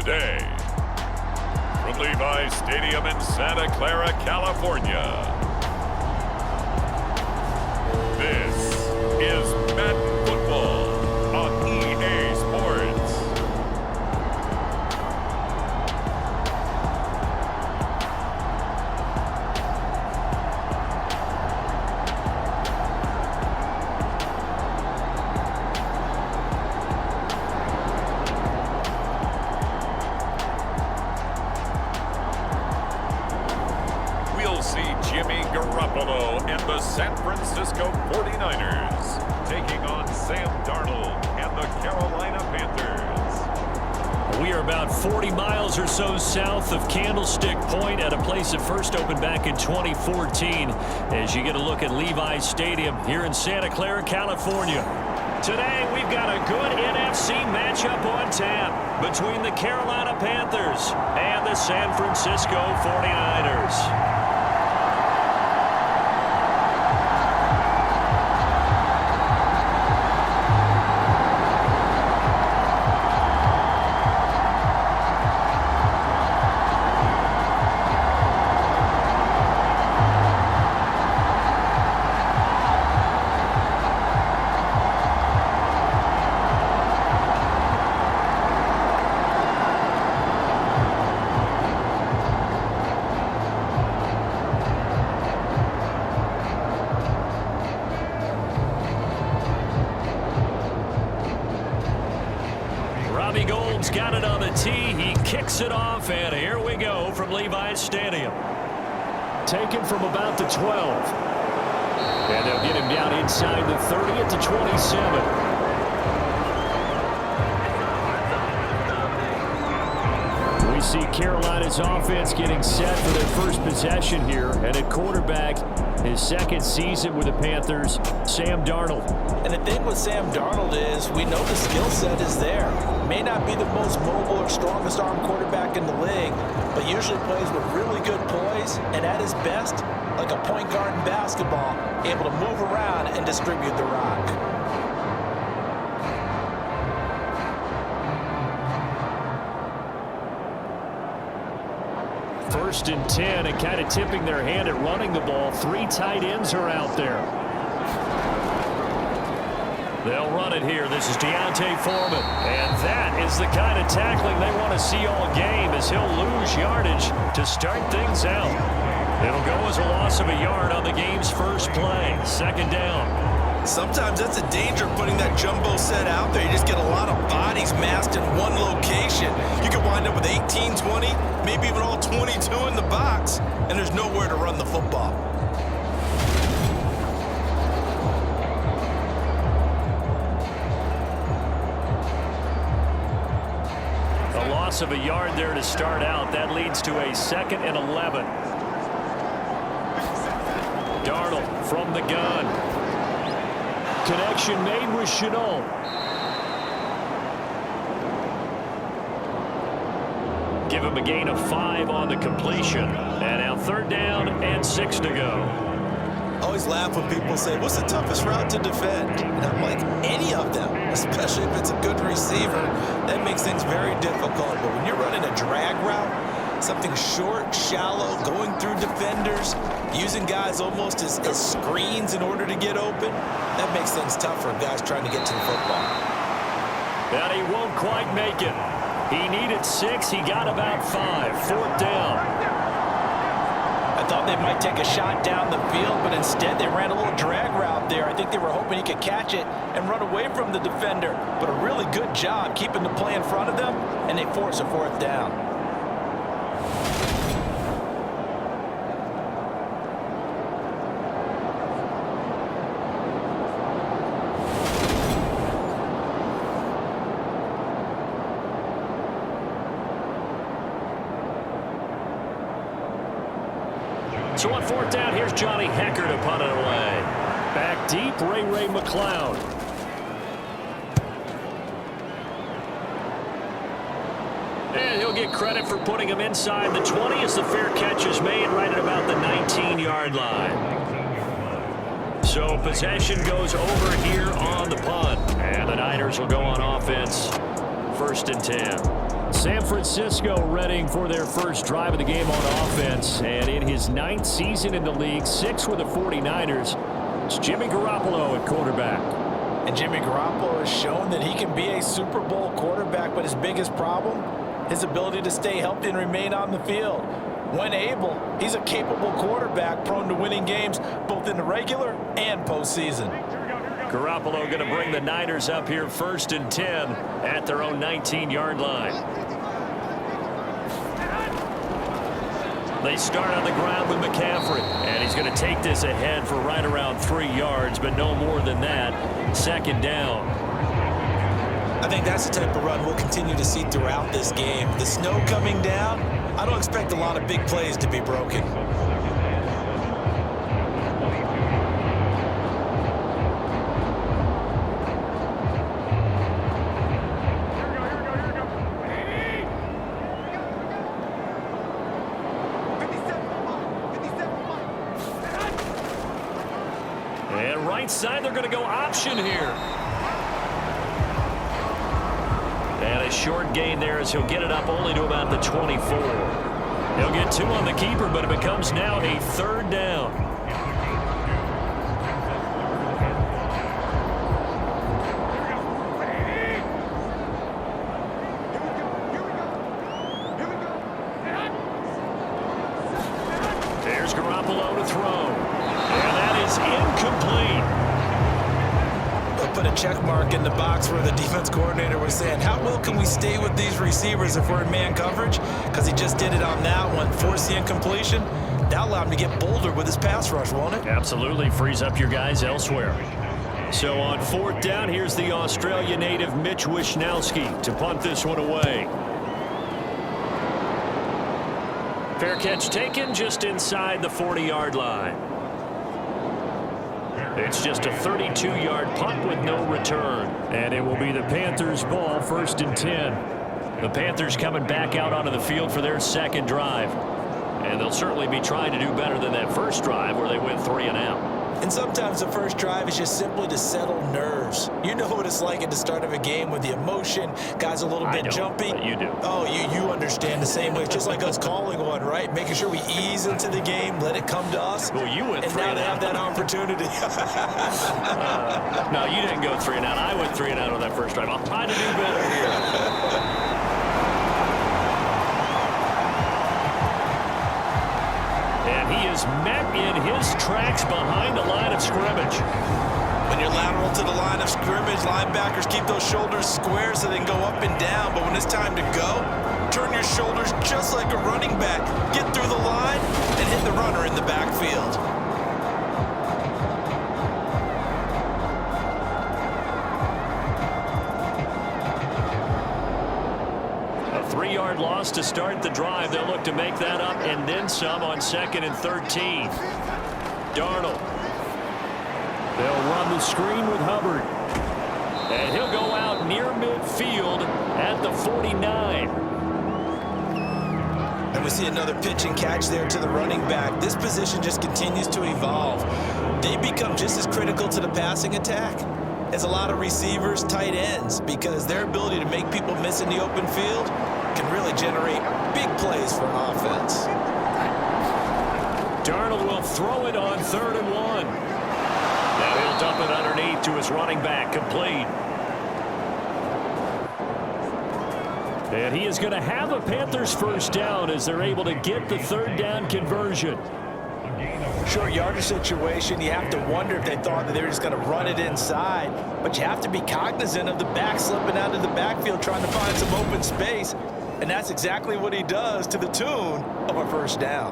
day. From Levi's Stadium in Santa Clara, California, this is Madden Football on EA Sports. We'll see Jimmy Garoppolo and the San Francisco 49ers taking on Sam Darnold and the Carolina Panthers. We are about 40 miles or so south of Candlestick Point at a place that first opened back in 2014 as you get a look at Levi's Stadium here in Santa Clara, California. Today, we've got a good NFC matchup on tap between the Carolina Panthers and the San Francisco 49ers. Gold's got it on the tee. He kicks it off, and here we go from Levi's Stadium. Taken from about the 12. And they'll get him down inside the 30 at the 27. We see Carolina's offense getting set for their first possession here. And at quarterback, his second season with the Panthers, Sam Darnold. And the thing with Sam Darnold is we know the skill set is there. May not be the most mobile or strongest arm quarterback in the league, but usually plays with really good poise and at his best, like a point guard in basketball, able to move around and distribute the rock. First and 10, and kind of tipping their hand at running the ball. Three tight ends are out there. They'll run it here. This is Deontay Foreman. And that is the kind of tackling they want to see all game, as he'll lose yardage to start things out. It'll go as a loss of a yard on the game's first play. Second down. Sometimes that's the danger of putting that jumbo set out there. You just get a lot of bodies massed in one location. You could wind up with 18, 20, maybe even all 22 in the box, and there's nowhere to run the football. A loss of a yard there to start out. That leads to a 2nd and 11. Darnold from the gun. Connection made with Chenault. Give him a gain of 5 on the completion. And now 3rd down and 6 to go. I always laugh when people say, what's the toughest route to defend? And I'm like, any of them, especially if it's a good receiver. That makes things very difficult. But when you're running a drag route, something short, shallow, going through defenders, using guys almost as screens in order to get open, that makes things tough for guys trying to get to the football. And he won't quite make it. He needed 6. He got about 5. 4th down. I thought they might take a shot down the field, but instead they ran a little drag route there. I think they were hoping he could catch it and run away from the defender. But a really good job keeping the play in front of them, and they force a 4th down. So on 4th down, here's Johnny Hecker to punt it away. Back deep, Ray McLeod. And he'll get credit for putting him inside the 20 as the fair catch is made right at about the 19-yard line. So possession goes over here on the punt. And the Niners will go on offense. 1st and 10. San Francisco readying for their first drive of the game on offense. And in his 9th season in the league, 6 with the 49ers, it's Jimmy Garoppolo at quarterback. And Jimmy Garoppolo has shown that he can be a Super Bowl quarterback, but his biggest problem, his ability to stay healthy and remain on the field. When able, he's a capable quarterback prone to winning games both in the regular and postseason. Garoppolo going to bring the Niners up here 1st and 10 at their own 19-yard line. They start on the ground with McCaffrey, and he's going to take this ahead for right around 3 yards, but no more than that. 2nd down. I think that's the type of run we'll continue to see throughout this game. The snow coming down, I don't expect a lot of big plays to be broken. And right side, they're going to go option here. And a short gain there as he'll get it up only to about the 24. He'll get 2 on the keeper, but it becomes now a 3rd down. There's Garoppolo to throw. And that is incomplete. Put a check mark in the box where the defense coordinator was saying, how well can we stay with these receivers if we're in man coverage? Because he just did it on that one, force the incompletion. That allowed him to get bolder with his pass rush, won't it? Absolutely, frees up your guys elsewhere. So on 4th down, here's the Australia native Mitch Wishnowsky to punt this one away. Fair catch taken just inside the 40-yard line. It's just a 32-yard punt with no return. And it will be the Panthers' ball, 1st and 10. The Panthers coming back out onto the field for their 2nd drive. And they'll certainly be trying to do better than that first drive where they went 3 and out. And sometimes the first drive is just simply to settle nerves. You know what it's like at the start of a game with the emotion, guys a little bit jumpy. You do. Oh, you understand the same way. It's just like us calling one, right? Making sure we ease into the game, let it come to us. Well, you went 3 and now they have that opportunity. No, you didn't go 3 and out. I went 3 and out on that first drive. I'll try to do better here. He is met in his tracks behind the line of scrimmage. When you're lateral to the line of scrimmage, linebackers keep those shoulders square so they can go up and down. But when it's time to go, turn your shoulders just like a running back. Get through the line and hit the runner in the backfield. A 3-yard loss to start the drive. They'll look to make that up and then some on 2nd and 13. Darnold. They'll run the screen with Hubbard. And he'll go out near midfield at the 49. And we see another pitch and catch there to the running back. This position just continues to evolve. They become just as critical to the passing attack as a lot of receivers, tight ends, because their ability to make people miss in the open field can really generate big plays for an offense. Darnold will throw it on 3rd and 1. Now he'll dump it underneath to his running back, complete. And he is going to have a Panthers first down as they're able to get the 3rd down conversion. Short yardage situation, you have to wonder if they thought that they were just going to run it inside. But you have to be cognizant of the back slipping out of the backfield trying to find some open space. And that's exactly what he does to the tune of a first down.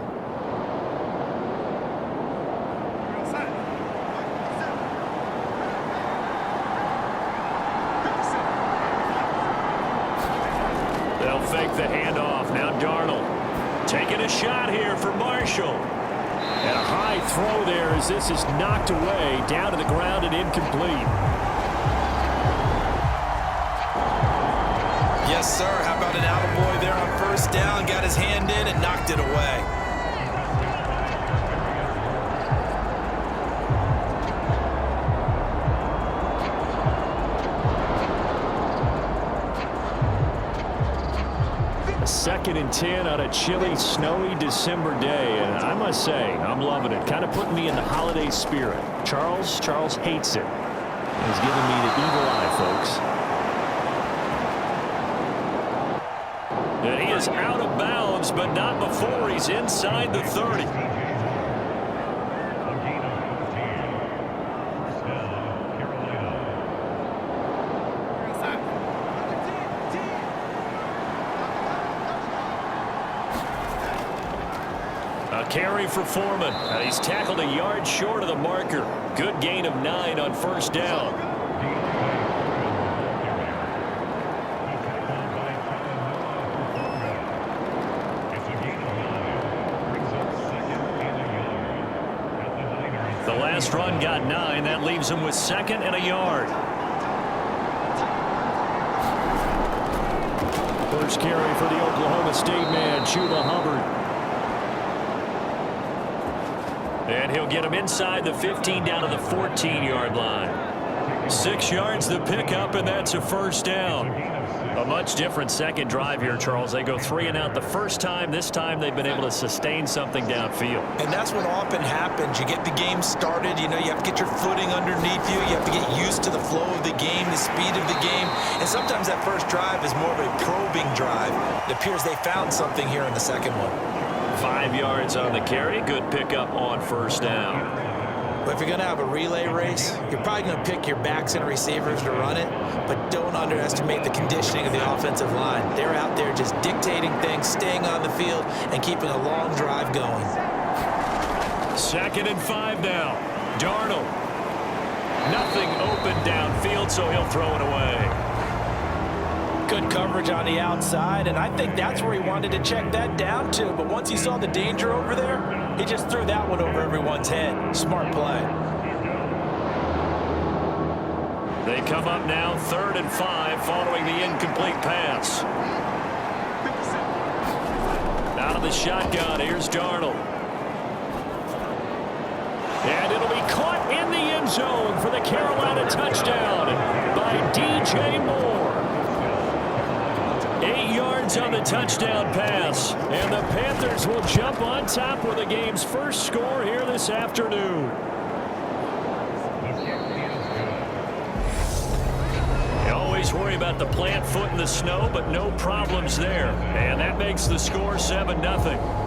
They'll fake the handoff. Now Darnold taking a shot here for Marshall. And a high throw there as this is knocked away down to the ground and incomplete. Yes, sir. How about an attaboy there on first down? Got his hand in and knocked it away. 2nd and 10 on a chilly, snowy December day. And I must say, I'm loving it. Kind of putting me in the holiday spirit. Charles hates it. He's giving me the evil eye, folks. And he is out of bounds, but not before he's inside the 30. A carry for Foreman. He's tackled a yard short of the marker. Good gain of 9 on 1st down. The last run got 9. That leaves him with 2nd and a yard. First carry for the Oklahoma State man, Chuba Hubbard. And he'll get him inside the 15 down to the 14-yard line. 6 yards the pickup, and that's a 1st down. A much different 2nd drive here, Charles. They go 3 and out the first time. This time they've been able to sustain something downfield. And that's what often happens. You get the game started. You know, you have to get your footing underneath you. You have to get used to the flow of the game, the speed of the game. And sometimes that first drive is more of a probing drive. It appears they found something here in the second one. 5 yards on the carry. Good pickup on 1st down. But if you're going to have a relay race, you're probably going to pick your backs and receivers to run it, but don't underestimate the conditioning of the offensive line. They're out there just dictating things, staying on the field, and keeping a long drive going. 2nd and 5 now. Darnold. Nothing open downfield, so he'll throw it away. Good coverage on the outside, and I think that's where he wanted to check that down to. But once he saw the danger over there, he just threw that one over everyone's head. Smart play. They come up now 3rd and 5 following the incomplete pass. Out of the shotgun, here's Darnold. And it'll be caught in the end zone for the Carolina touchdown by DJ Moore. 8 yards on the touchdown pass, and the Panthers will jump on top with the game's first score here this afternoon. You always worry about the plant foot in the snow, but no problems there, and that makes the score 7-0.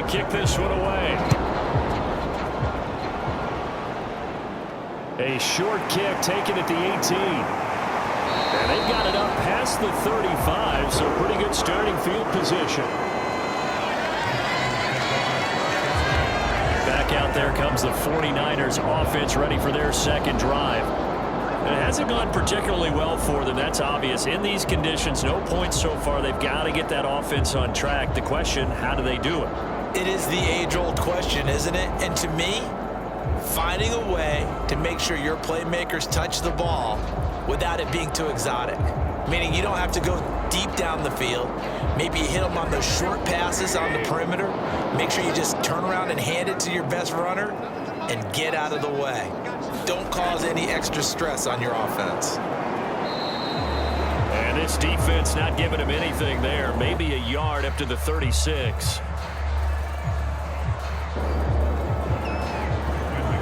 Kick this one away. A short kick taken at the 18. And they've got it up past the 35, so pretty good starting field position. Back out there comes the 49ers offense ready for their 2nd drive. It hasn't gone particularly well for them. That's obvious. In these conditions, no points so far. They've got to get that offense on track. The question, how do they do it? It is the age-old question, isn't it? And to me, finding a way to make sure your playmakers touch the ball without it being too exotic. Meaning you don't have to go deep down the field. Maybe you hit them on those short passes on the perimeter. Make sure you just turn around and hand it to your best runner and get out of the way. Don't cause any extra stress on your offense. And this defense not giving him anything there. Maybe a yard up to the 36.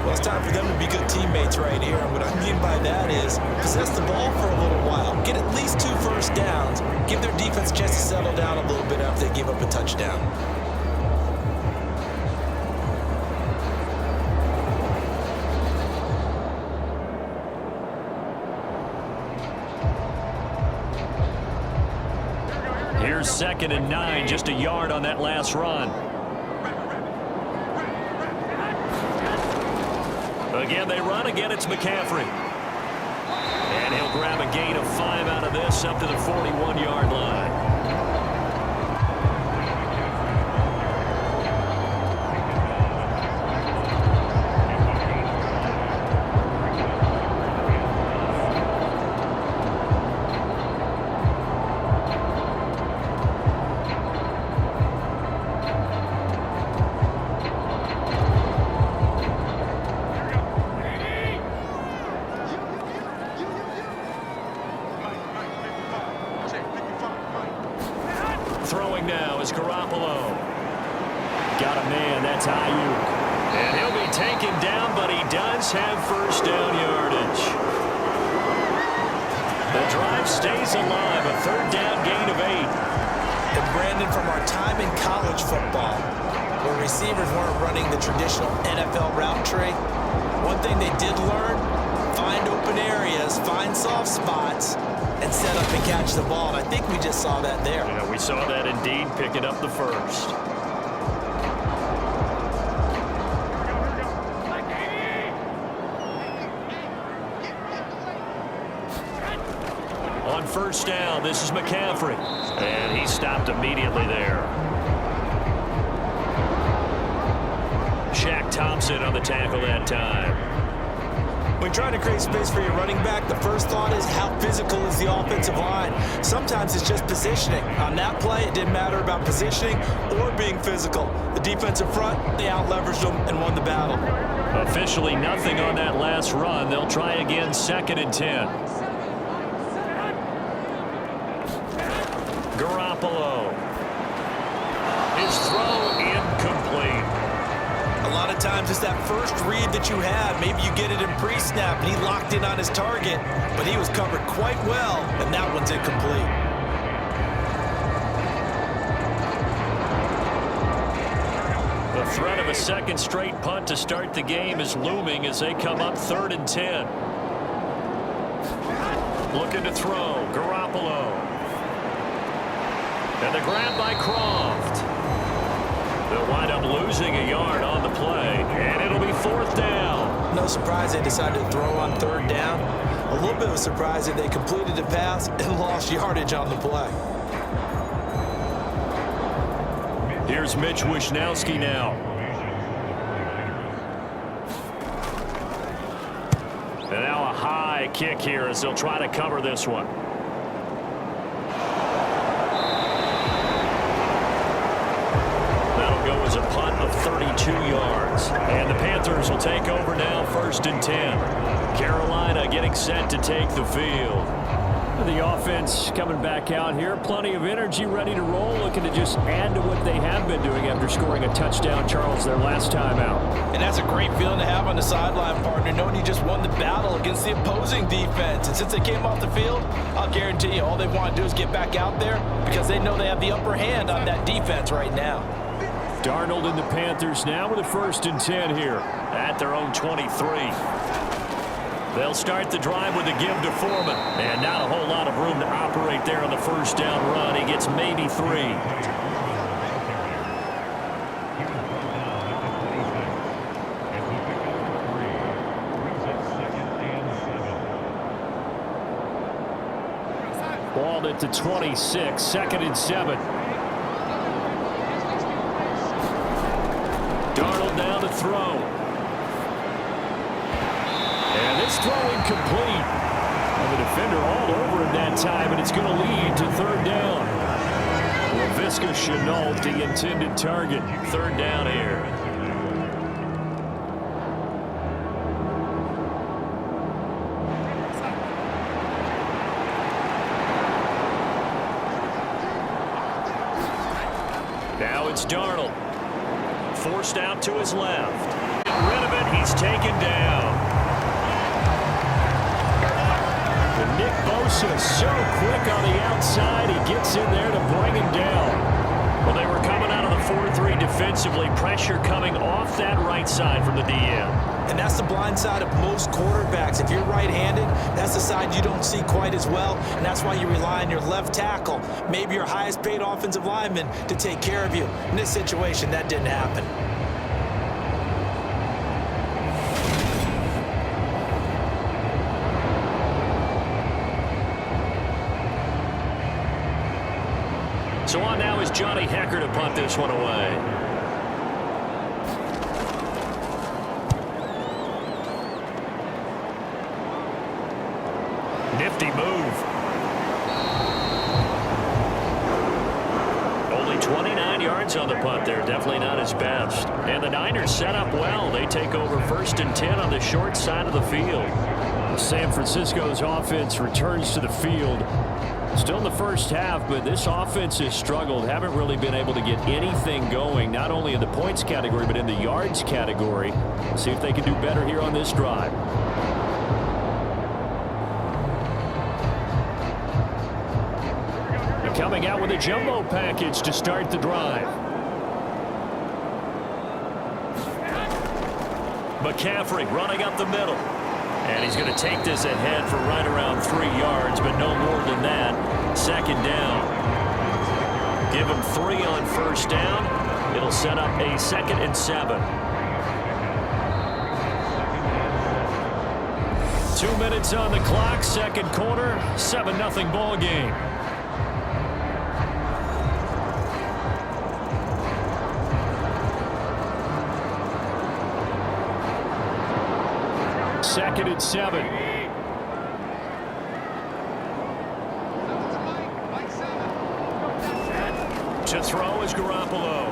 Well, it's time for them to be good teammates right here. And what I mean by that is possess the ball for a little while. Get at least 2 first downs. Give their defense a chance to settle down a little bit after they give up a touchdown. Here's 2nd and 9, just a yard on that last run. Again, they run. Again, it's McCaffrey. And he'll grab a gain of 5 out of this up to the 41-yard line. Throwing now is Garoppolo. Got a man, that's Ayuk. And he'll be taken down, but he does have first down yardage. The drive stays alive, a 3rd down gain of 8. And Brandon, from our time in college football, where receivers weren't running the traditional NFL route tree, one thing they did learn, find open areas, find soft spots, and set up and catch the ball. And I think we just saw that there. Yeah, we saw that indeed, picking up the first. On first down, this is McCaffrey. And he stopped immediately there. Shaq Thompson on the tackle that time. When trying to create space for your running back, the first thought is how physical is the offensive line. Sometimes it's just positioning. On that play, it didn't matter about positioning or being physical. The defensive front, they out-leveraged them and won the battle. Officially nothing on that last run. They'll try again, 2nd and 10. Garoppolo. His throw incomplete. A lot of times it's that first read that you have. Maybe you get it in pre-snap and he locked in on his target, but he was covered quite well, and that one's incomplete. The threat of a 2nd straight punt to start the game is looming as they come up 3rd and 10. Looking to throw, Garoppolo. And the grab by Croft. They'll wind up losing a yard on the play, and it'll be 4th down. No surprise they decided to throw on 3rd down. A little bit of a surprise that they completed the pass and lost yardage on the play. Here's Mitch Wishnowski now. And now a high kick here as they'll try to cover this one. Go as a punt of 32 yards. And the Panthers will take over now, 1st and 10. Carolina getting set to take the field. The offense coming back out here. Plenty of energy, ready to roll, looking to just add to what they have been doing after scoring a touchdown, Charles, their last time out. And that's a great feeling to have on the sideline, partner, knowing you just won the battle against the opposing defense. And since they came off the field, I'll guarantee you all they want to do is get back out there because they know they have the upper hand on that defense right now. Darnold and the Panthers now with a 1st and 10 here at their own 23. They'll start the drive with a give to Foreman. And not a whole lot of room to operate there on the 1st down run. He gets maybe 3. Balled at the 26, 2nd and 7. Darnold down to throw. And this throw incomplete. And the defender all over him that time, and it's going to lead to 3rd down. Laviska Shenault, the intended target. 3rd down here. Now it's Darnold. Forced out to his left. Get rid of it. He's taken down. And Nick Bosa so quick on the outside. He gets in there to bring him down. Well, they were coming out of the 4-3 defensively. Pressure coming off that right side from the DN. And that's the blind side of most quarterbacks. If you're right-handed, that's the side you don't see quite as well, and that's why you rely on your left tackle, maybe your highest-paid offensive lineman, to take care of you. In this situation, that didn't happen. So on now is Johnny Hecker to punt this one away. Nifty move. Only 29 yards on the punt there. Definitely not his best. And the Niners set up well. They take over 1st and 10 on the short side of the field. San Francisco's offense returns to the field. Still in the first half, but this offense has struggled. Haven't really been able to get anything going, not only in the points category, but in the yards category. See if they can do better here on this drive. Coming out with a jumbo package to start the drive. McCaffrey running up the middle. And he's going to take this ahead for right around 3 yards, but no more than that. 2nd down. Give him 3 on 1st down. It'll set up a 2nd and 7. 2 minutes on the clock, 2nd quarter, 7-0 ball game. Second and 7. To throw is Garoppolo.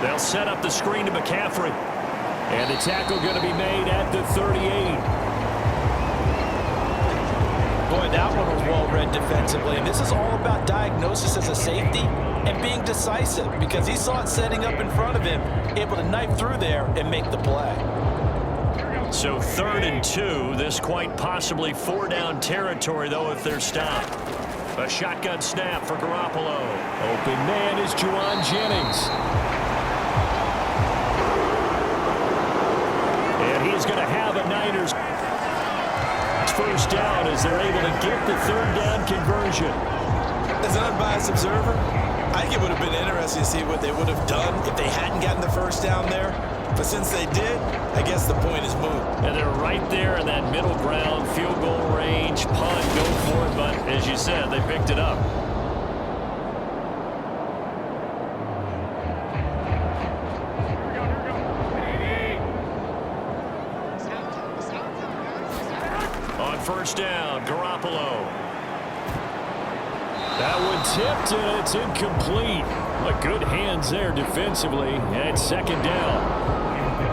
They'll set up the screen to McCaffrey. And the tackle going to be made at the 38. Boy, that one was well read defensively. And this is all about diagnosis as a safety and being decisive, because he saw it setting up in front of him, able to knife through there and make the play. So 3rd and 2, this quite possibly 4-down territory, though, if they're stopped. A shotgun snap for Garoppolo. Open man is Juwan Jennings. And he's going to have a Niners 1st down as they're able to get the 3rd down conversion. As an unbiased observer, I think it would have been interesting to see what they would have done if they hadn't gotten the 1st down there. But since they did, I guess the point is moot. And they're right there in that middle ground, field goal range, punt, go for it. But as you said, they picked it up. On 1st down, Garoppolo. That one tipped, and it's incomplete. But good hands there defensively, and 2nd down.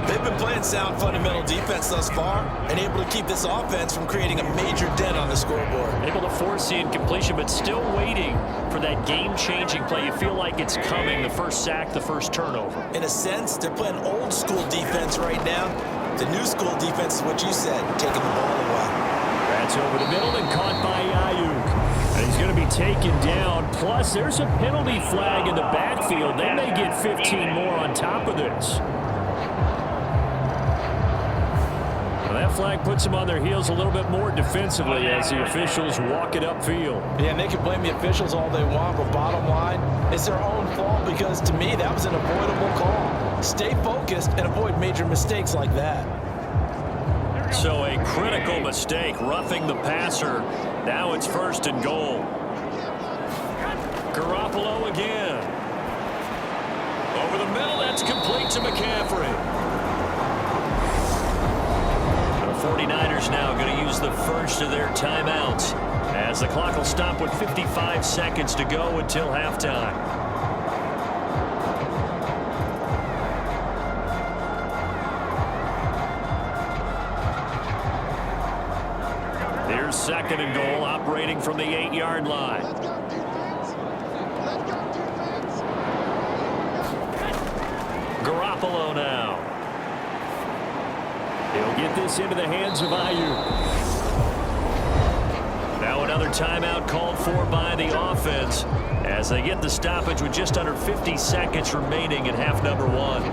They've been playing sound fundamental defense thus far and able to keep this offense from creating a major dent on the scoreboard. Able to force the incompletion, but still waiting for that game-changing play. You feel like it's coming, the 1st sack, the 1st turnover. In a sense, they're playing old-school defense right now. The new school defense is what you said, taking the ball away. That's over the middle and caught by Ayuk. And he's going to be taken down. Plus, there's a penalty flag in the backfield. They may get 15 more on top of this. That flag puts them on their heels a little bit more defensively as the officials walk it upfield. Yeah, and they can blame the officials all they want, but bottom line, it's their own fault, because to me, that was an avoidable call. Stay focused and avoid major mistakes like that. So a critical mistake, roughing the passer. Now it's 1st and goal. Garoppolo again. Over the middle, that's complete to McCaffrey. 49ers now going to use the 1st of their timeouts as the clock will stop with 55 seconds to go until halftime. Here's 2nd and goal, operating from the 8-yard line. Garoppolo now. He'll get this into the hands of Ayuk. Now another timeout called for by the offense as they get the stoppage with just under 50 seconds remaining in half number 1.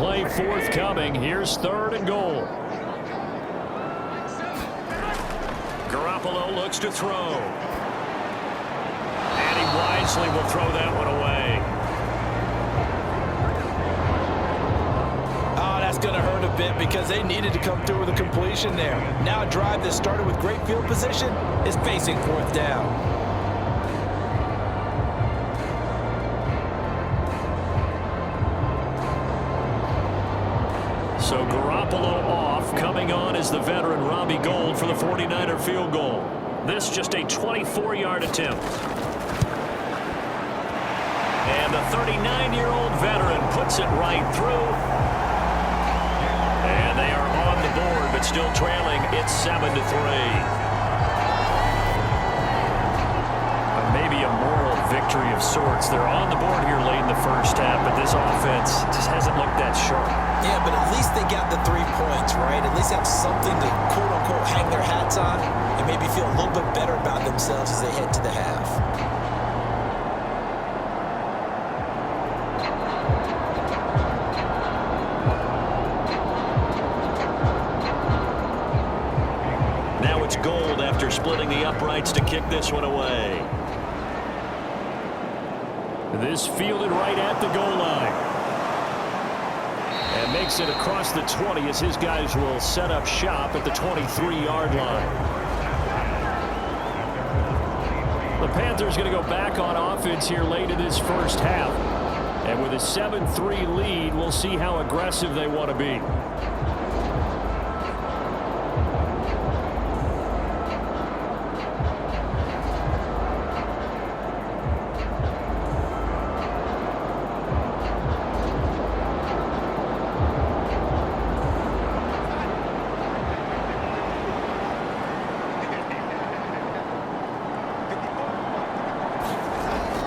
play forthcoming. Here's 3rd and goal. Garoppolo looks to throw. And he wisely will throw that one away. Oh, that's going to hurt a bit because they needed to come through with a completion there. Now a drive that started with great field position is facing 4th down. So Garoppolo off. Coming on is the veteran Robbie Gould for the 49er field goal. This just a 24-yard attempt. And the 39-year-old veteran puts it right through. And they are on the board, but still trailing. It's 7-3. Maybe a moral victory of sorts. They're on the board here late in the first half, but this offense just hasn't looked that sharp. Yeah, but at least they got the 3 points, right? At least have something to, quote-unquote, hang their hats on and maybe feel a little bit better about themselves as they head to the half. Now it's Gould after splitting the uprights to kick this one away. This fielded right at the goal line. And makes it across the 20 as his guys will set up shop at the 23-yard line. The Panthers going to go back on offense here late in this first half. And with a 7-3 lead, we'll see how aggressive they want to be.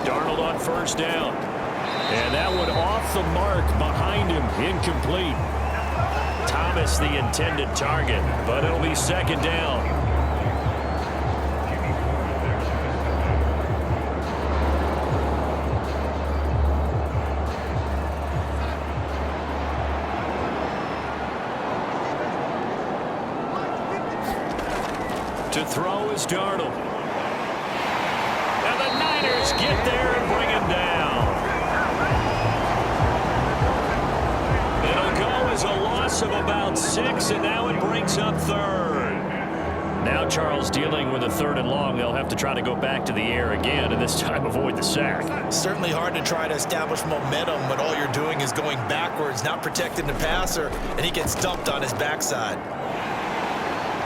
Darnold on first down. And that one off the mark behind him. Incomplete. Thomas the intended target, but it'll be 2nd down. To throw is Darnold. And the Niners get there and bring him down. It'll go as a loss of about 6, and now it brings up 3rd. Now Charles dealing with a 3rd and long. They'll have to try to go back to the air again, and this time avoid the sack. Certainly hard to try to establish momentum when all you're doing is going backwards, not protecting the passer, and he gets dumped on his backside.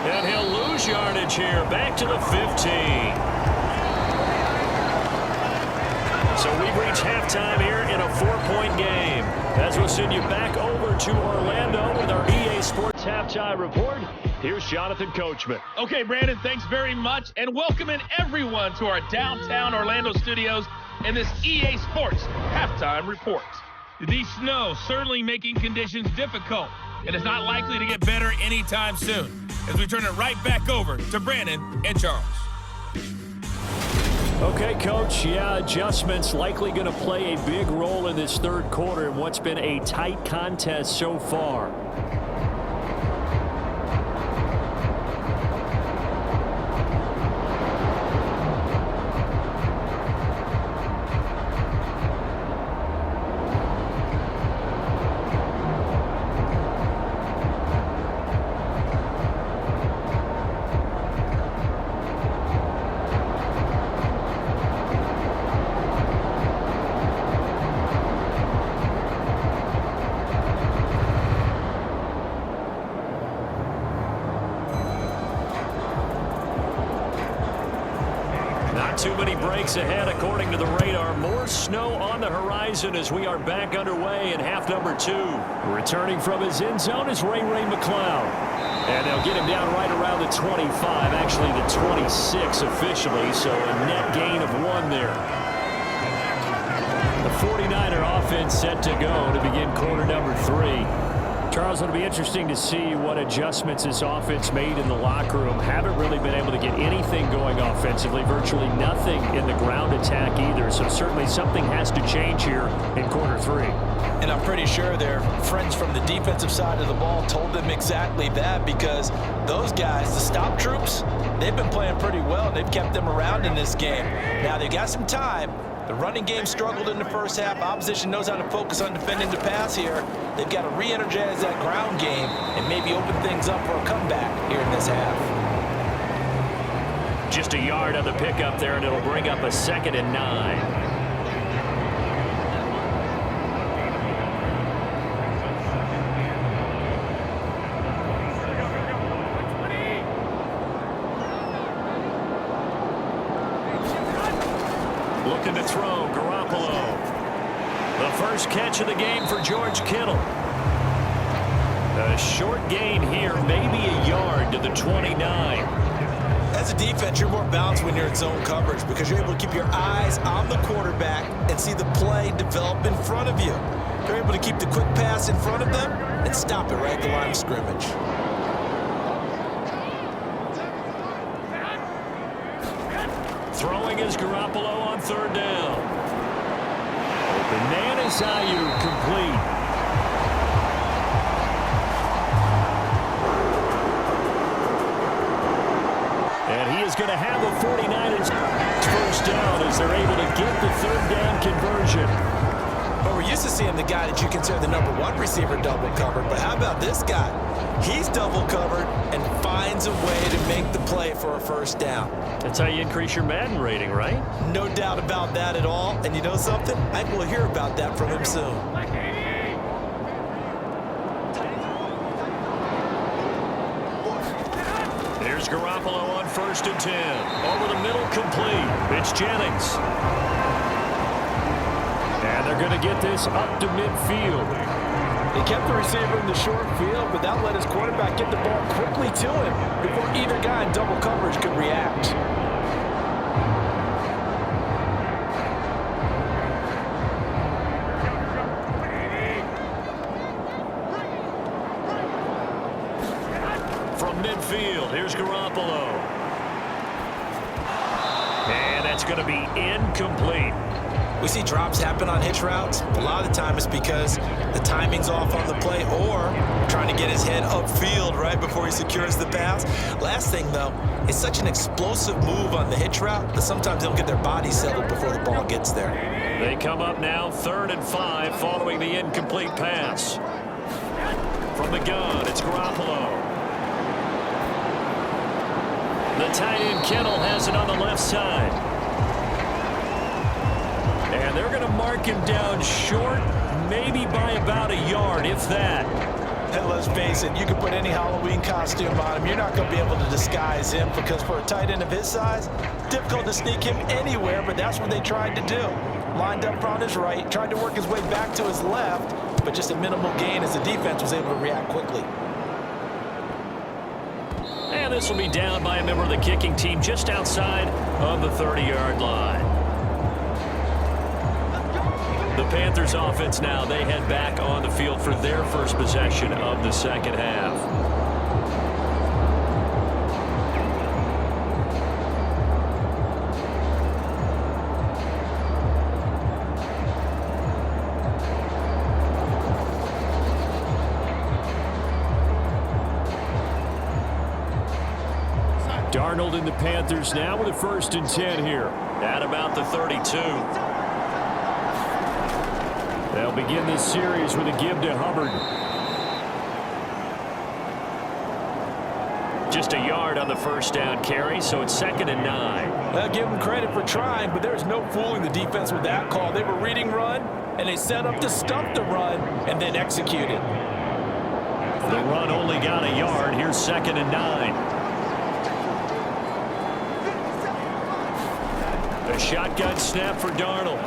And he'll lose yardage here, back to the 15. So we've reached halftime here in a 4-point game. As we'll send you back over to Orlando with our EA Sports Halftime Report. Here's Jonathan Coachman. Okay, Brandon, thanks very much. And welcoming everyone to our downtown Orlando studios in this EA Sports Halftime Report. The snow certainly making conditions difficult. And it's not likely to get better anytime soon. As we turn it right back over to Brandon and Charles. Okay, Coach, adjustments likely going to play a big role in this 3rd quarter in what's been a tight contest so far. Too many breaks ahead according to the radar. More snow on the horizon as we are back underway in half number 2. Returning from his end zone is Ray McCloud. And they'll get him down right around the 25, actually the 26 officially, so a net gain of 1 there. The 49er offense set to go to begin quarter number 3. Charles, it'll be interesting to see what adjustments this offense made in the locker room. Haven't really been able to get anything going offensively, virtually nothing in the ground attack either. So certainly something has to change here in quarter 3. And I'm pretty sure their friends from the defensive side of the ball told them exactly that, because those guys, the stop troops, they've been playing pretty well. They've kept them around in this game. Now they've got some time. The running game struggled in the first half. Opposition knows how to focus on defending the pass here. They've got to re-energize that ground game and maybe open things up for a comeback here in this half. Just a yard on the pickup there, and it'll bring up a 2nd and 9. Looking to throw, Garoppolo. The first catch of the game for George Kittle. A short gain here, maybe a yard to the 29. As a defense, you're more balanced when you're in zone coverage because you're able to keep your eyes on the quarterback and see the play develop in front of you. You're able to keep the quick pass in front of them and stop it right at the line of scrimmage. Throwing is Garoppolo on 3rd down. Open man is Ayuk, complete. And he is going to have a 49ers first down as they're able to get the 3rd down conversion. But we're used to seeing the guy that you consider the #1 receiver double covered. But how about this guy? He's double covered and finds a way to make the play for a first down. That's how you increase your Madden rating, right? No doubt about that at all. And you know something? I think we'll hear about that from him soon. Here's Garoppolo on 1st and 10. Over the middle, complete. It's Jennings. And they're going to get this up to midfield. He kept the receiver in the short field, but that let his quarterback get the ball quickly to him before either guy in double coverage could react. From midfield, here's Garoppolo. And that's going to be incomplete. We see drops happen on hitch routes. A lot of the time it's because the timing's off on the play or trying to get his head upfield right before he secures the pass. Last thing, though, it's such an explosive move on the hitch route that sometimes they'll get their body settled before the ball gets there. They come up now 3rd and 5 following the incomplete pass. From the gun, it's Garoppolo. The tight end Kittle has it on the left side. And they're going to mark him down short, maybe by about a yard, if that. And let's face it, you can put any Halloween costume on him. You're not going to be able to disguise him because for a tight end of his size, difficult to sneak him anywhere, but that's what they tried to do. Lined up on his right, tried to work his way back to his left, but just a minimal gain as the defense was able to react quickly. And this will be down by a member of the kicking team just outside of the 30-yard line. The Panthers offense now, they head back on the field for their first possession of the 2nd half. Darnold and the Panthers now with a 1st and 10 here at about the 32. They'll begin this series with a give to Hubbard. Just a yard on the first down carry, so it's 2nd and 9. I'll give them credit for trying, but there's no fooling the defense with that call. They were reading run, and they set up to stop the run and then execute it. The run only got a yard. Here's 2nd and 9. A shotgun snap for Darnold.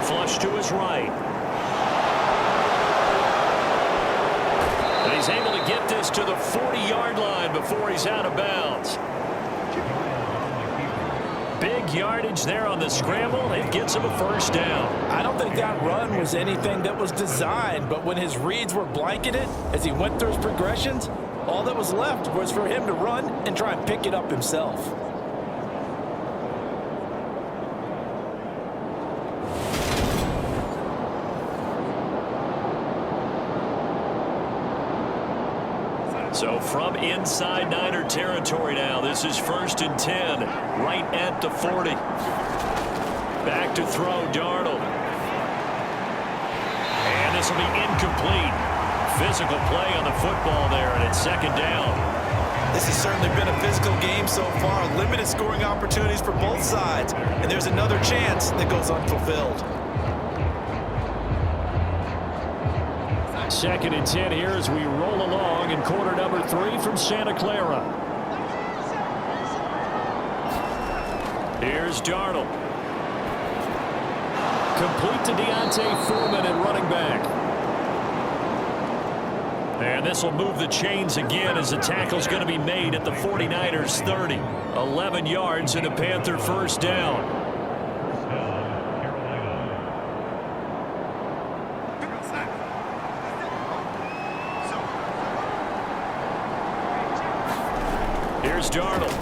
Flush to his right. And he's able to get this to the 40-yard line before he's out of bounds. Big yardage there on the scramble. It gets him a first down. I don't think that run was anything that was designed, but when his reads were blanketed as he went through his progressions, all that was left was for him to run and try and pick it up himself. So from inside Niner territory now, this is 1st and 10, right at the 40. Back to throw, Darnold. And this will be incomplete. Physical play on the football there, and it's 2nd down. This has certainly been a physical game so far. Limited scoring opportunities for both sides. And there's another chance that goes unfulfilled. 2nd and 10 here as we roll along in quarter number 3 from Santa Clara. Here's Darnold. Complete to Deontay Foreman at running back. And this will move the chains again as the tackle's going to be made at the 49ers 30. 11 yards and a Panther first down. Here's Darnold.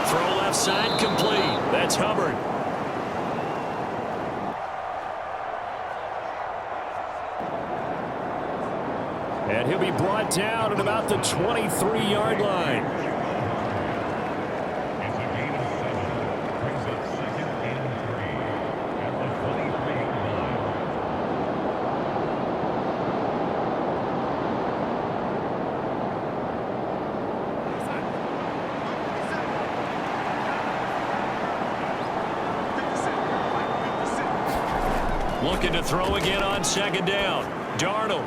Throw left side complete. That's Hubbard. And he'll be brought down at about the 23-yard line. Looking to throw again on 2nd down. Darnold.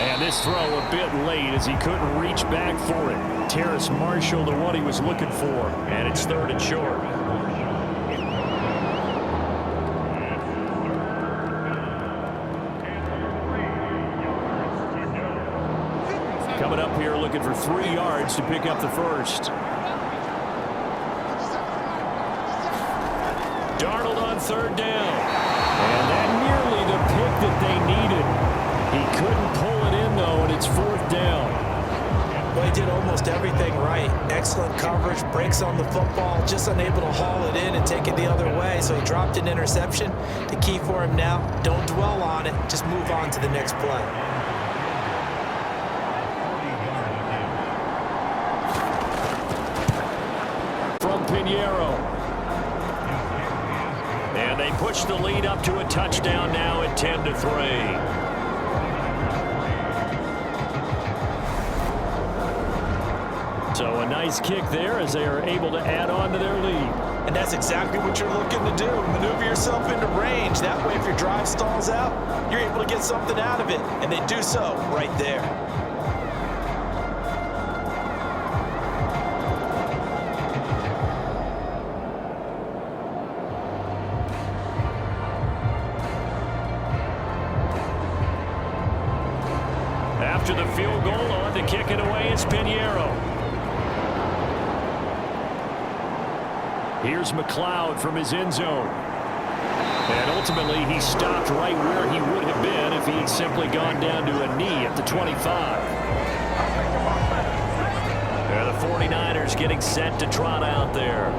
And this throw a bit late as he couldn't reach back for it. Terrace Marshall, the one he was looking for. And it's 3rd and short. Coming up here looking for 3 yards to pick up the first. Darnold on 3rd down. And that nearly the pick that they needed. He couldn't pull it in, though, and it's 4th down. Well, he did almost everything right. Excellent coverage, breaks on the football, just unable to haul it in and take it the other way, so he dropped an interception. The key for him now, don't dwell on it, just move on to the next play. From Pinheiro. And they push the lead up to a touchdown now at 10-3. So a nice kick there as they are able to add on to their lead. And that's exactly what you're looking to do. Maneuver yourself into range. That way, if your drive stalls out, you're able to get something out of it. And they do so right there. After the field goal, on to kick it away, it's Pinheiro. Here's McLeod from his end zone. And ultimately, he stopped right where he would have been if he had simply gone down to a knee at the 25. And the 49ers getting set to trot out there.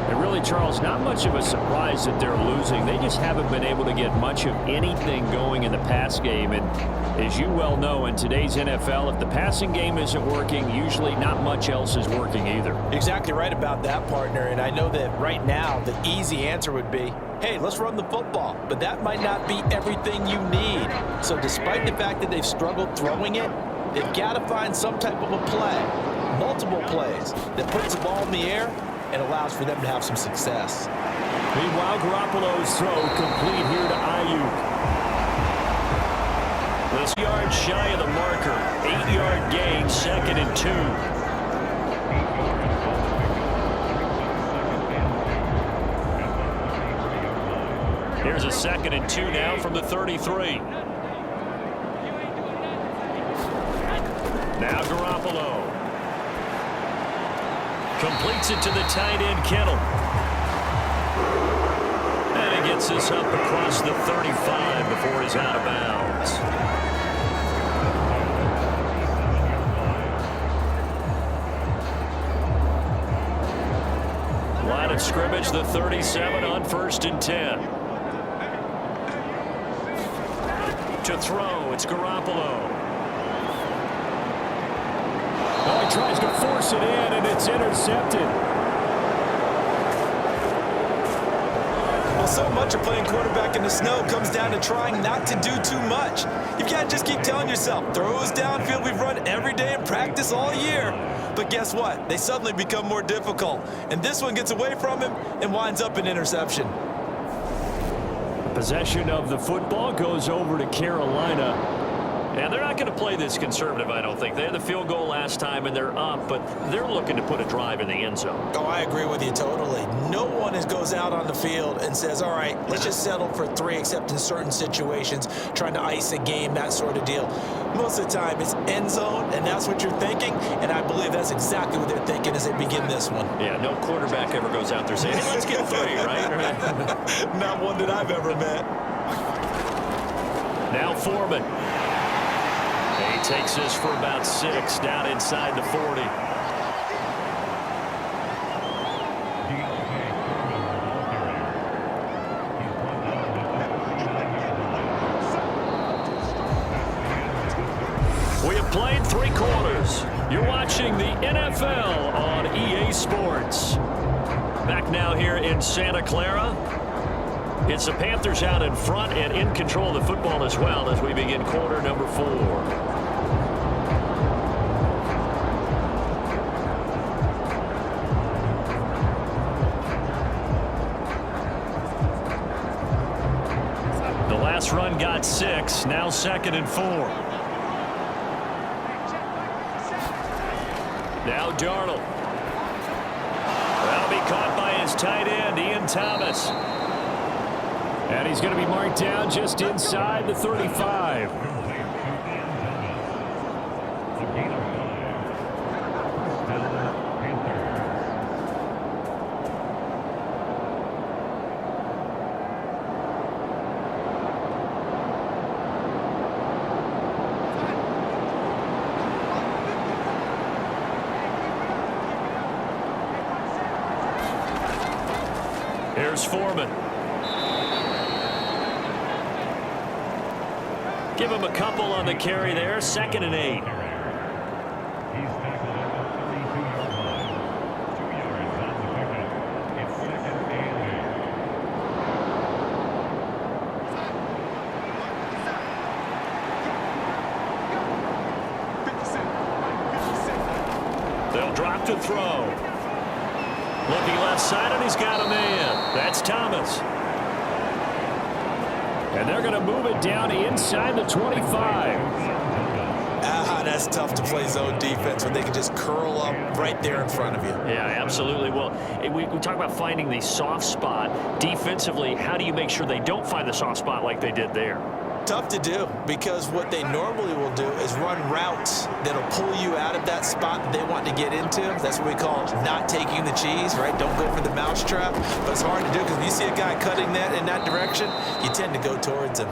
And really, Charles, not much of a surprise that they're losing. They just haven't been able to get much of anything going in the pass game. And as you well know, in today's NFL, if the passing game isn't working, usually not much else is working either. Exactly right about that, partner. And I know that right now, the easy answer would be, hey, let's run the football. But that might not be everything you need. So despite the fact that they've struggled throwing it, they've got to find some type of a play, multiple plays, that puts the ball in the air and allows for them to have some success. Meanwhile, Garoppolo's throw complete here to Ayuk. This yard shy of the marker. 8-yard gain, 2nd and 2. Here's a 2nd and 2 now from the 33. Now Garoppolo. Completes it to the tight end, Kittle. this up across the 35 before he's out of bounds. Line of scrimmage, the 37 on 1st and 10. To throw, it's Garoppolo. Oh, he tries to force it in, and it's intercepted. Well, so much of playing quarterback in the snow comes down to trying not to do too much. You've got to just keep telling yourself, throws downfield we've run every day in practice all year. But guess what? They suddenly become more difficult. And this one gets away from him and winds up an interception. Possession of the football goes over to Carolina. And they're not going to play this conservative, I don't think. They had the field goal last time, and they're up, but they're looking to put a drive in the end zone. Oh, I agree with you totally. No one goes out on the field and says, all right, let's just settle for 3, except in certain situations, trying to ice a game, that sort of deal. Most of the time, it's end zone, and that's what you're thinking, and I believe that's exactly what they're thinking as they begin this one. Yeah, no quarterback ever goes out there saying, hey, let's get 3, right? Not one that I've ever met. Now Foreman. He takes this for about 6 down inside the 40. We have played 3 quarters. You're watching the NFL on EA Sports. Back now here in Santa Clara. It's the Panthers out in front and in control of the football as well as we begin quarter number 4. Run got 6, now 2nd and 4. Now Darnold. That'll be caught by his tight end, Ian Thomas. And he's going to be marked down just inside the 35. Here's Foreman. Give him a couple on the carry there. 2nd and 8. They'll drop to throw. Looking left side, and he's got a man. That's Thomas. And they're going to move it down inside the 25. That's tough to play zone defense when they can just curl up right there in front of you. Yeah, absolutely. Well, we talk about finding the soft spot. Defensively, how do you make sure they don't find the soft spot like they did there? Tough to do, because what they normally will do is run routes that'll pull you out of that spot that they want to get into. That's what we call not taking the cheese, right? Don't go for the mousetrap. But it's hard to do because when you see a guy cutting that in that direction, you tend to go towards him.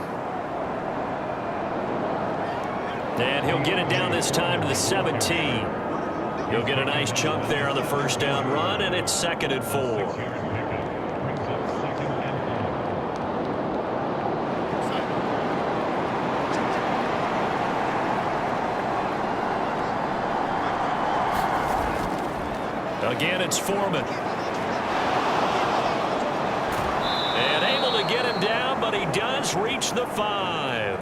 And he'll get it down this time to the 17. He'll get a nice chunk there on the 1st down run, and it's 2nd and 4. Again, it's Foreman. And able to get him down, but he does reach the 5.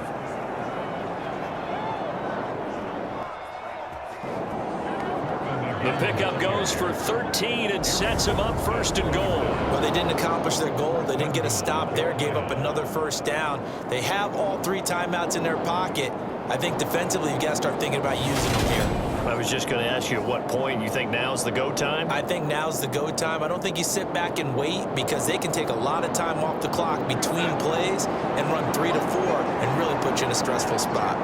The pickup goes for 13 and sets him up 1st and goal. Well, they didn't accomplish their goal. They didn't get a stop there, gave up another 1st down. They have all 3 timeouts in their pocket. I think defensively you've got to start thinking about using them here. I was just going to ask you at what point you think now's the go time? I think now's the go time. I don't think you sit back and wait, because they can take a lot of time off the clock between plays and run 3 to 4 and really put you in a stressful spot.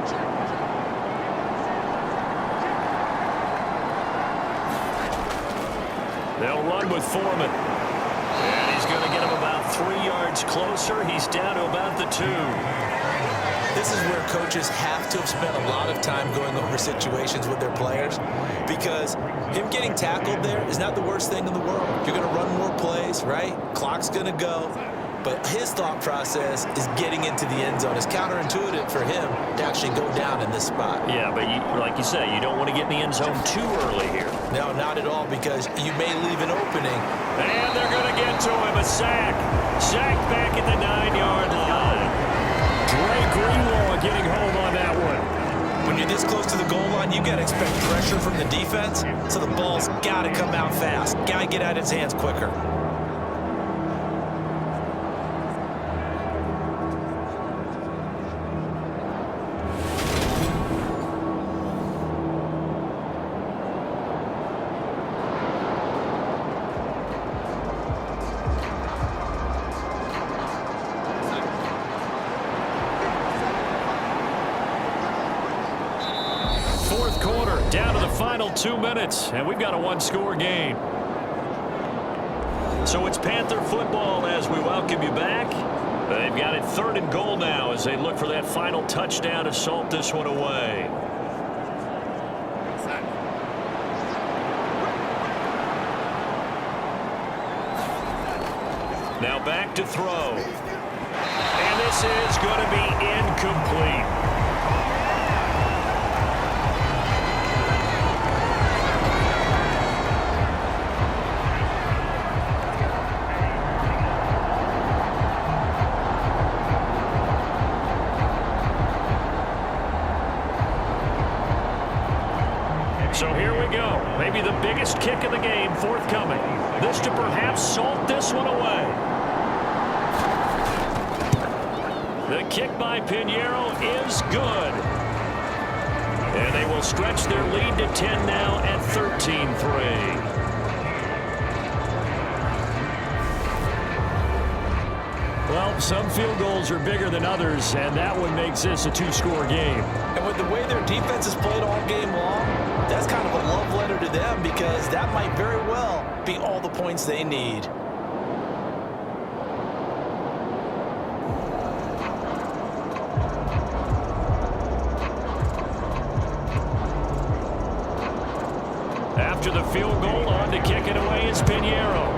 They'll run with Foreman. And he's going to get him about 3 yards inch closer. He's down to about the 2. This is where coaches have to have spent a lot of time going over situations with their players, because him getting tackled there is not the worst thing in the world. You're going to run more plays, right? Clock's going to go. But his thought process is getting into the end zone. It's counterintuitive for him to actually go down in this spot. Yeah, but like you say, you don't want to get in the end zone too early here. No, not at all, because you may leave an opening. And they're going to get to him. A sack. Sack back at the 9-yard line. Dre Greenlaw getting home on that one. When you're this close to the goal line, you got to expect pressure from the defense, so the ball's got to come out fast. Got to get out of his hands quicker. Fourth quarter, down to the final 2 minutes, and we've got a one-score game. So it's Panther football as we welcome you back. They've got it 3rd and goal now as they look for that final touchdown to salt this one away. Now back to throw. And this is going to be incomplete. So here we go. Maybe the biggest kick of the game forthcoming. This to perhaps salt this one away. The kick by Pinheiro is good. And they will stretch their lead to 10 now at 13-3. Well, some field goals are bigger than others, and that one makes this a 2-score game. And with the way their defense has played all game long, that's kind of a love letter to them, because that might very well be all the points they need. After the field goal, on to kick it away is Pinheiro.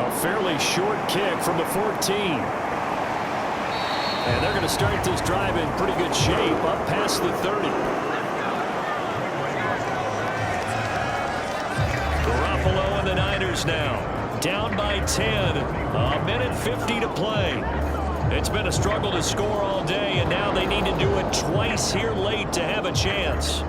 A fairly short kick from the 14. And they're going to start this drive in pretty good shape up past the 30. Garoppolo and the Niners now down by 10. A minute 50 to play. It's been a struggle to score all day, and now they need to do it twice here late to have a chance.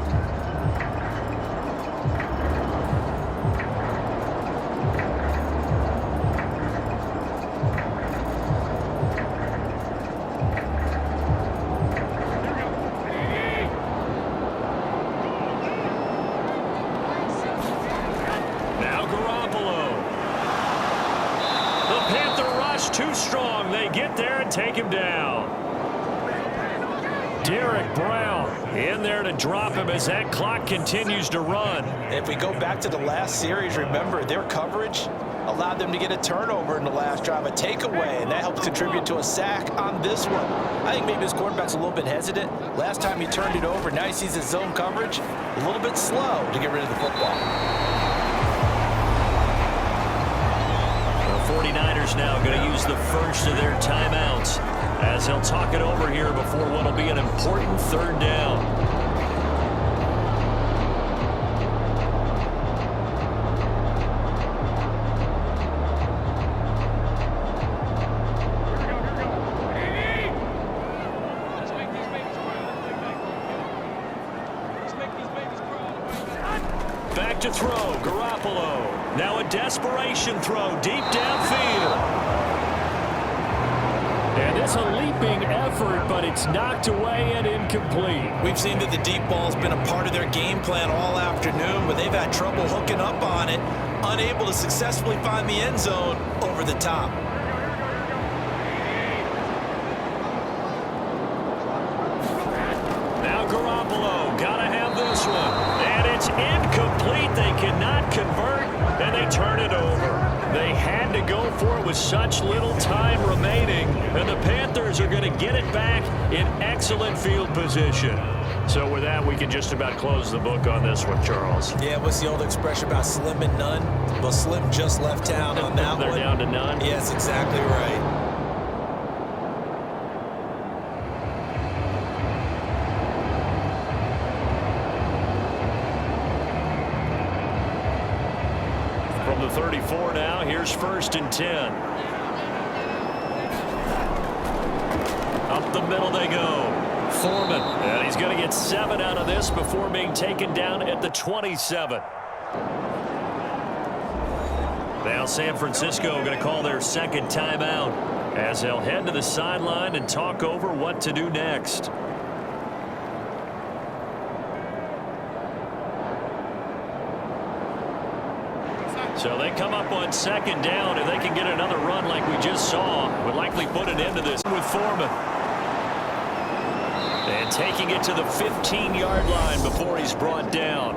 Too strong. They get there and take him down. Derek Brown in there to drop him as that clock continues to run. If we go back to the last series, remember, their coverage allowed them to get a turnover in the last drive, a takeaway, and that helped contribute to a sack on this one. I think maybe his quarterback's a little bit hesitant. Last time he turned it over, now he sees his zone coverage a little bit slow to get rid of the football. 49ers now going to use the first of their timeouts as they'll talk it over here before what will be an important 3rd down. Back to throw, Garoppolo. Now a desperation throw deep downfield. And it's a leaping effort, but it's knocked away and incomplete. We've seen that the deep ball's been a part of their game plan all afternoon, but they've had trouble hooking up on it, unable to successfully find the end zone over the top. Now Garoppolo, gotta have this one. And it's incomplete. They cannot convert, and they turn it over. They had to go for it with such little time remaining, and the Panthers are going to get it back in excellent field position. So with that, we can just about close the book on this one, Charles. Yeah, what's the old expression about slim and none? Well, Slim just left town on that one. They're down to none? Yes, exactly right. From the 34 now, here's 1st and 10. Up the middle they go. Foreman, and he's going to get 7 out of this before being taken down at the 27. Now San Francisco going to call their second timeout as they'll head to the sideline and talk over what to do next. So they come up on 2nd down. If they can get another run like we just saw, would likely put an end to this with Foreman. And taking it to the 15-yard line before he's brought down.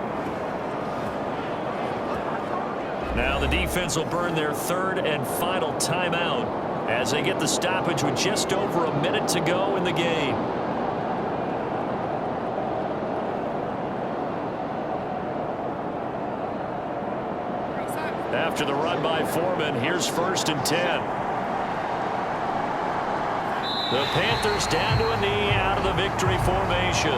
Now the defense will burn their 3rd and final timeout as they get the stoppage with just over a minute to go in the game. After the run by Foreman, here's 1st and 10. The Panthers down to a knee out of the victory formation.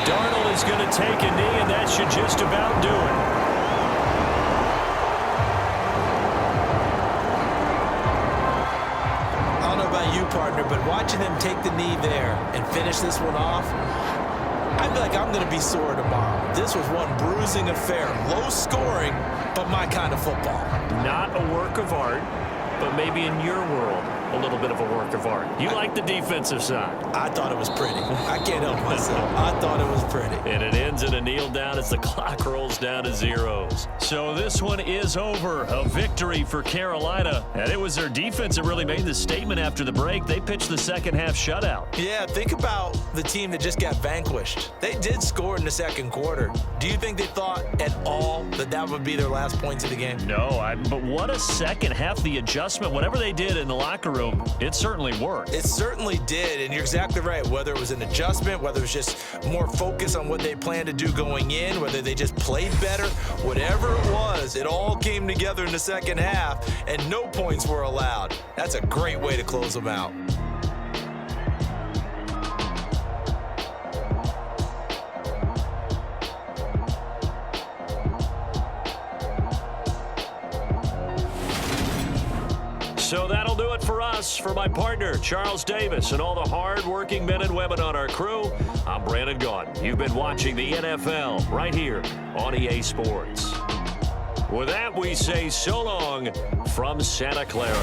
Darnold is going to take a knee, and that should just about do it. Partner, but watching them take the knee there and finish this one off, I feel like I'm going to be sore tomorrow. This was one bruising affair. Low scoring, but my kind of football. Not a work of art, but maybe in your world, a little bit of a work of art. You like the defensive side. I thought it was pretty. I can't help myself. I thought it was pretty. And it ends in a kneel down as the clock rolls down to zeros. So this one is over. A victory for Carolina. And it was their defense that really made the statement after the break. They pitched the second half shutout. Yeah, think about the team that just got vanquished. They did score in the second quarter. Do you think they thought at all that that would be their last points of the game? No, but what a second half. The adjustment, whatever they did in the locker room, it certainly worked. It certainly did, and you're exactly right. Whether it was an adjustment, whether it was just more focus on what they planned to do going in, whether they just played better, whatever it was, it all came together in the second half, and no points were allowed. That's a great way to close them out. So that'll do it for us. For my partner, Charles Davis, and all the hard-working men and women on our crew, I'm Brandon Gaudin. You've been watching the NFL right here on EA Sports. With that, we say so long from Santa Clara.